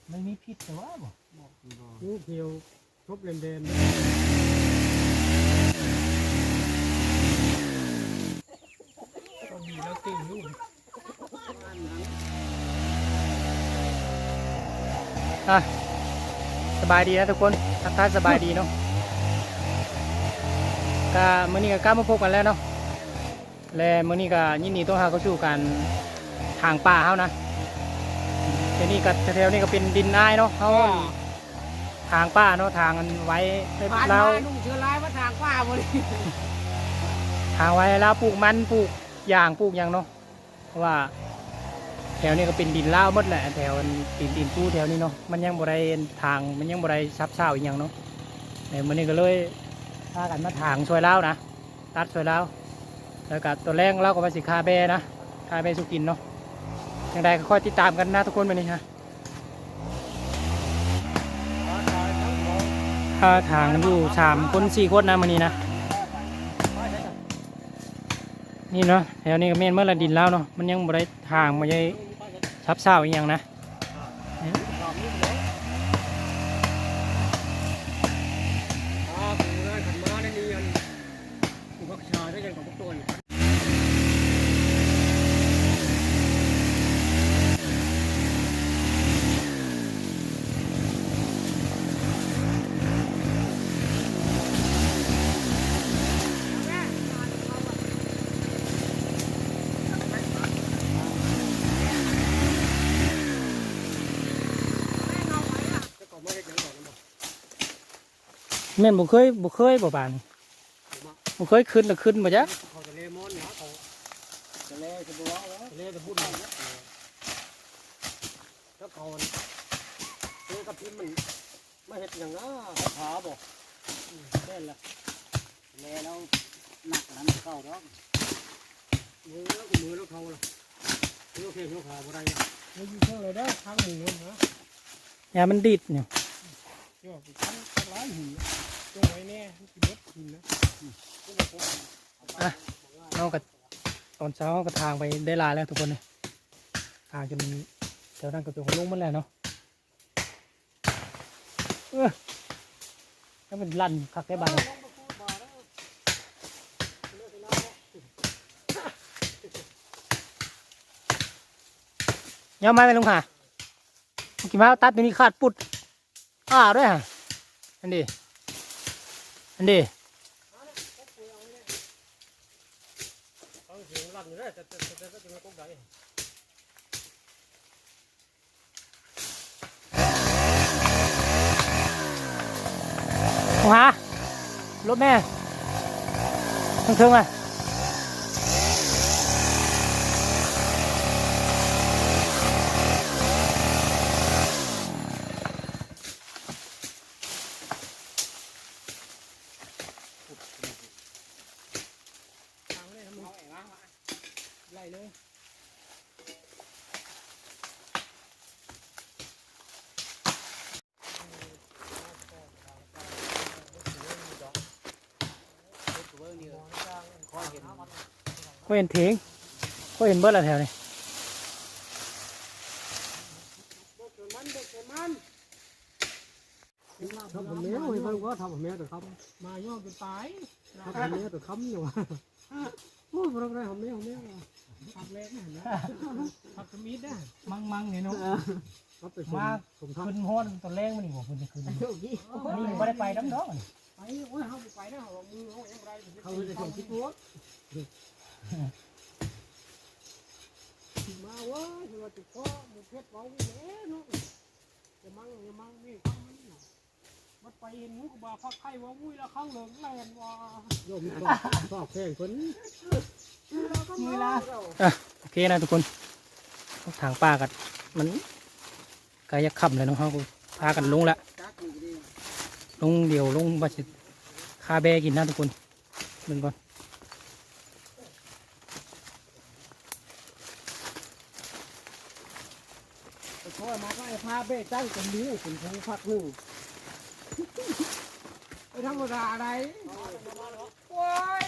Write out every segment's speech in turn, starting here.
ไม่มีพิษแต่ว่าบ่งูเขียวทบเด่นก็มีแล้วติ่งลูกสบายดีนะทุกคนทักทายสบายดีเนาะก็มื้อนี้ก็กลับมาพบกันแล้วเนาะและมื้อนี้ก็ยินดีต้อนรับเข้าสู่การทางป่าเฮานะแต่นี่ก็แถวๆนี้ก็เป็นดินอ้ายเนาะเฮาทางป่าเนาะทางอันไว้เราลุงเชื้อร้ายว่าทางป้าบ่ดิทางไว้เราปลูกมันปลูกยางปลูกหยังเนาะเพราะว่าแถวนี้ก็เป็นดินลาวหมดแหละแถวตีนตู้แถวนี้เนาะมันยังบ่ได้ทางมันยังบ่ได้ซับเซาอีกอย่างเนาะแต่มื้อนี้ก็เลยพากันมาทางช่วยลาวนะตัดช่วยลาวแล้วก็ตัวแรกเราก็มาสิคาเบนะคาเบสุกินเนาะอย่างใดก็ค่อยติดตามกันนะทุกคนมื้อนี้ฮะทางกันอยู่3 คน4 คนนะมื้อนี้นะนี่เนาะแถวนี้ก็แม่นเมื่อละดินแล้วเนาะมันยังบ่ได้ทางบ่ได้ซับเซาอีกอย่างนะแม่นบ่เคยบ่ปานบ่เคยขึ้นแล้วขึ้นบ่จ๊ะเขาจะเล่มอนนะเขาจะเล่จะบัวจะเล่จะพูดอะไรเนี่ยถ้าเขาเล่กับพิมมันไม่เห็นอย่างนั้นขาบอกเล่นละเล่แล้วหนักนั้นเข้าร้องมือแล้วเขาล่ะโอเคเขาขาบ่ได้ไม่ยิ่งเท่าไรได้ทางหมูนะอย่ามันดิดเนี่ยเจ้าไปทั้งร้ายหินจงไว้แน่ที่รถหินนะเอากับตอนเช้าก็ทางไปได้ลายแล้วทุกคนเลยทางจนแถวนั้นก็จนลงมันแล้วเนาะถ้ามันลั่นคักได้บ้างยังไม่ไปลุงค่ะกี่มาตัดตัวนี้ขาดปุดด้วยฮะอันนี้ฮะรถแม่ทั้งเทิงอ่ะไล่เลยก็เห็นทิ้งก็เห็นเบิร์ดละแถวนี้ทำผมเนี้ยให้เพิ่งก็ทำผมเนี้ยแต่ครับมาย่อจนตายทำผมเนี้ยแต่ค้ำอยู่โอ้ยเราได้ผมเนี้ยทำเล็กนะทำสมิธได้มั่งเนี่ยเนาะมาขึ้นห้อนตอนแรกมันนี่บอกคุณจะขึ้นนี่ไม่ได้ไปน้ำดอกไปโอ้ยเขาไปนะเขามือเขาอย่างไรเขาจะส่งคิดตัวมาว่าคือว่าติดคอมือเพชรเบาแย่เนาะจะมั่งนี่ข้างนี้มันไปเห็นงูกบาพักไข่ว่ามุ้ยแล้วข้างเหลืองแลนว่าโยมชอบแข่งคนมือละโอเคนะทุกคนทางป่ากันมันกายขับเลยน้องเขาพากันลงละลงเดี๋ยวลงบัตรคาเบกินนะทุกคนมึงก่อนเพราะมาก็ไอ้พาเบ้ตั้งเป็นนิ้วเป็นภูพักหนึ่งไอ้ธรรมดาอะไรโอ้ย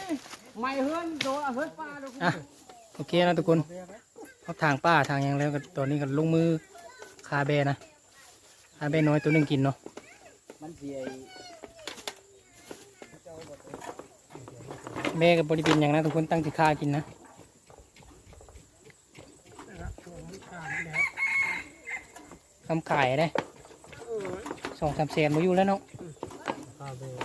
ไม่เฮือนโดนเฮือนป้าเลยโอเคนะทุกคนเขาทางป้าทางยังแล้วตอนนี้ก็ลงมือคาเบนะ หาแบะน้อยตัวหนึงกินเนาะ มันสิไอ้ แม่กับบริเป็นอย่างนั้นทุกคนตั้งสิค่ากินนะคำขายได้2-3 แสนมาอยู่แล้วเนาะ ข้าวเบอร์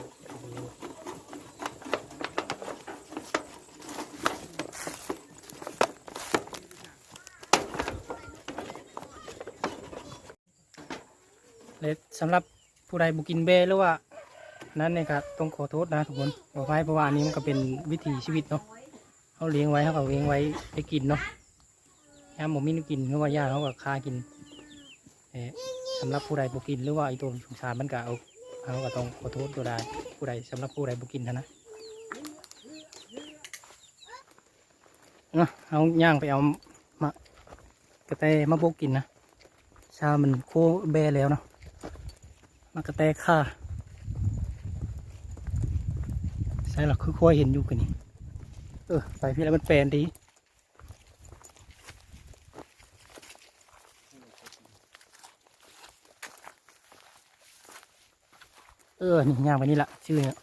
และสำหรับผู้ใดบุกินแบะหรือว่านั้นเนี่ยครับต้องขอโทษนะทุกคนขออภัยเพราะว่าอันนี้มันก็เป็นวิถีชีวิตเนาะเขาเลี้ยงไว้เขาก็เลี้ยงไว้ไปกินเนาะยามผมมีนกินหรือว่าย่าเขาก็คากินแต่สำหรับผู้ใดบุกินหรือว่าไอตัวสงสารมันก็เอาเขาก็ต้องขอโทษตัวใดผู้ใดสำหรับผู้ใดบุกินนะเนาะเอาย่างไปเอามากระแตมาบุกกินนะชามันโคแบแล้วเนาะมากระแตข่าใช่หรอคือค่อยเห็นอยู่กันนี่ไปพี่แล้วมันแปลนดีนี่ย่างไปนี่ละชื่อเนี่ย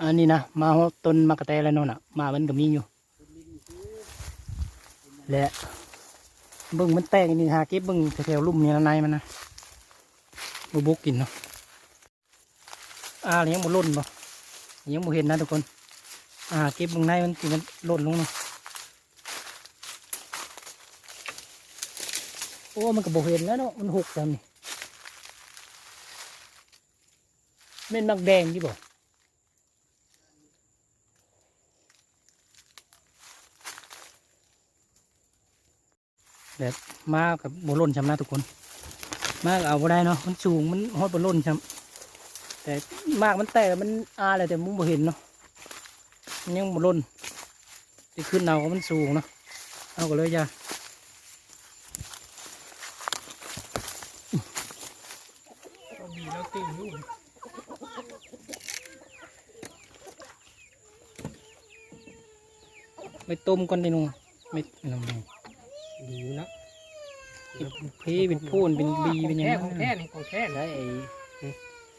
อันนี้นะมาต้นมะกระแตแล้วเนาะมามันก็มีอยู่และเบิ่งมันแตกนี่หาเก็บเบิ่งแถวๆลุ่มนี่ในมันนะบุกกินเนาะยังบ่ล่นบ่ยังบ่เห็นนะทุกคนเก็บเบิ่งในมันสิมันล่นลงเนาะโอ้มันก็บ่เห็นแล้วเนาะมันหกแล้วนี่เม็ดมักแดงที่บ่แบบมากับบ่ล่นชำนะทุกคนมากเอาบ่ได้เนาะมันสูงมันฮอดบ่ล่นชำแต่มากมันแตกมันอะไรแต่มุมบ่เห็นเนาะมันยังบ่ล่นที่ขึ้นเอาก็มันสูงเนาะเอาก็เลยจ้าดีแล้วติ่งอยู่ไม่ต้มก่อนดิหนูไม่ลำบากดีอยู่นะเป็นพีเป็นพูนเป็นบีเป็นอย่างนั้นแค่นี่ของแค่ได้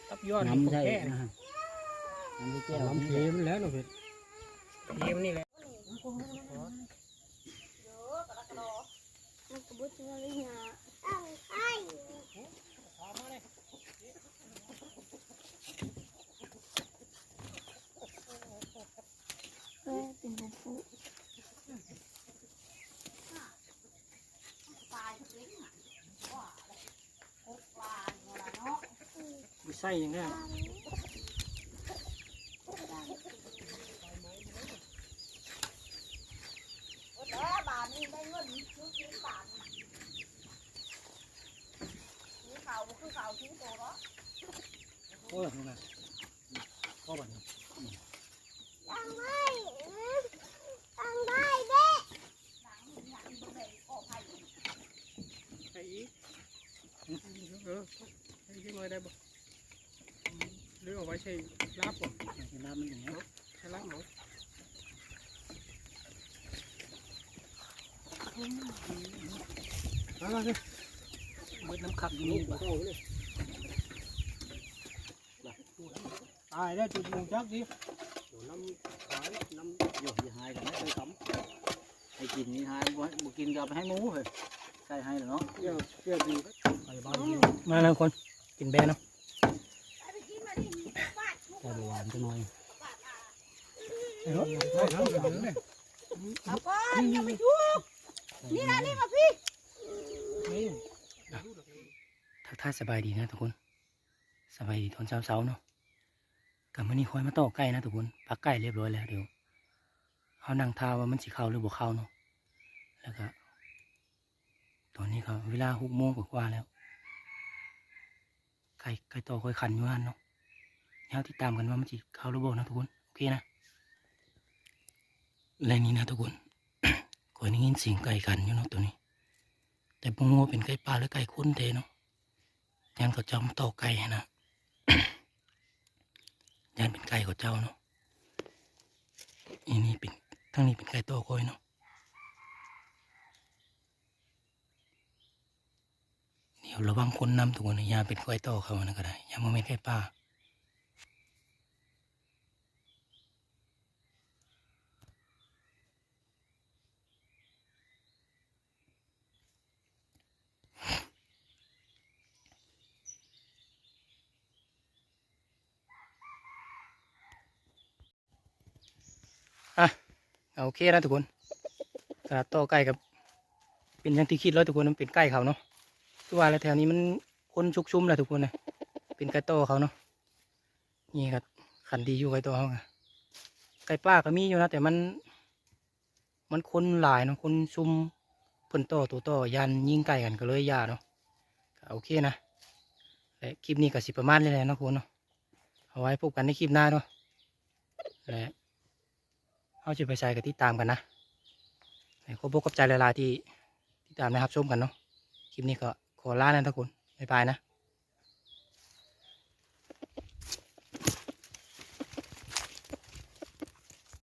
ตับยอดของแค่นะฮะน้ำเค็มแล้วเนาะเผ็ดเค็มนี่แหละไม่ใช่อย่างนี้โอ้ยนะก็แบบนี้ไอ้อีให้ขึ้นมาได้บ่หรือเอาไว้ใช้ลาบบ่ใช้ลาบมันอย่างนี้ใช้ลาบหมูมาเลยเบิดน้ำขับอยู่นี่บ่ตายแล้วจุดมูจักดิน้ำขายน้ำหยดหายกันไม่เคยต้มให้กินนี่หายบ่กินกับให้หมูเลยใส่ให้เนาะเยอะดีมาแล้วคนกินแบะเนาะแต่หวานจังหน่อยเอาก่อนอย่าไปยุบนี่นะนี่มาพี่ ทักทายสบายดีนะทุกคนสบายดีตอนเช้าๆเนาะกับมันนี่คอยมาต่อไก่นะทุกคนปักไก่เรียบร้อยแล้วเดี๋ยวเขานั่งท่าว่ามันสิเข้าหรือบ่เข้าเนาะแล้วก็ตอนนี้ก็เวลา6 โมงกว่าแล้วไก่ต่อคอยขันอยู่นั่นเนาะเดี๋ยวติดตามกันว่ามันสิเข้าหรือบ่นะทุกคนโอเคนะและนี่นะทุกคน คอยได้ยินเสียงไก่ขันอยู่เนาะตัวนี้แต่บ่รู้ว่าเป็นไก่ป่าหรือไก่คุ้นเทเนาะยันเขาเจ้ามาต่อไก่นะ ยันเป็นไก่ของเจ้าเนาะนี่เป็น ทางนี้เป็นไก่โตคอยเนาะเดี๋ยวระวังคนนำทุกคนนะอย่าเป็นไก่โตเขานะก็ได้อย่ามาเป็นไก่ป่าอ่ะโอเคนะทุกคนกระโตไก่กับเป็นอย่างที่คิดแล้วทุกคนมันเป็นไก่เขาเนาะคือว่าแล้วแถวนี้มันคนชุกชุมแหละทุกคนนะเป็นไก่โตเขาเนาะนี่ครับขันดีอยู่ไก่โตเขาไงไก่ป่าก็มีอยู่นะแต่มันคนหลายเนาะคนชุมเพิ่นโตตัวโตยันยิงไก่กันก็เลยยาเนาะก็โอเคนะและคลิปนี้ก็สิประมาณนี้แหละเนาะทุกคนเนาะเอาไว้พบกันในคลิปหน้าเนาะและเอาจุดไปใช้กับที่ตามกันนะขอบอกขอบใจหลายๆที่ตามนะครับชมกันเนาะคลิปนี้ก็ขอลานะทุกคนบ๊ายบายนะ